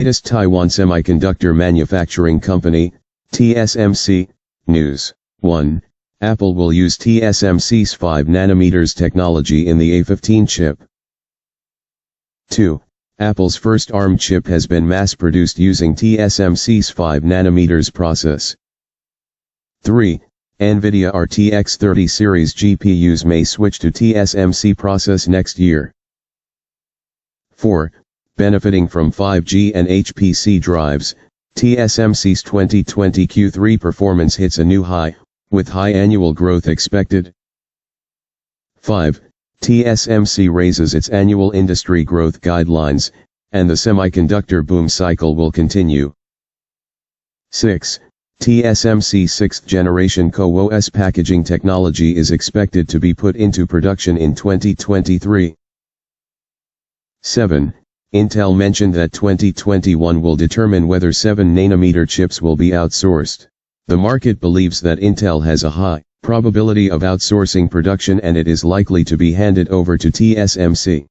Latest Taiwan Semiconductor Manufacturing Company, TSMC, News. 1. Apple will use TSMC's 5nm technology in the A15 chip. 2. Apple's first ARM chip has been mass-produced using TSMC's 5nm process. 3. NVIDIA RTX 30 series GPUs may switch to TSMC process next year. 4. Benefiting from 5G and HPC drives, TSMC's 2020 Q3 performance hits a new high, with high annual growth expected. 5. TSMC raises its annual industry growth guidelines, and the semiconductor boom cycle will continue. 6. TSMC's 6th generation CoWoS packaging technology is expected to be put into production in 2023. 7. Intel mentioned that 2021 will determine whether 7nm chips will be outsourced. The market believes that Intel has a high probability of outsourcing production and it is likely to be handed over to TSMC.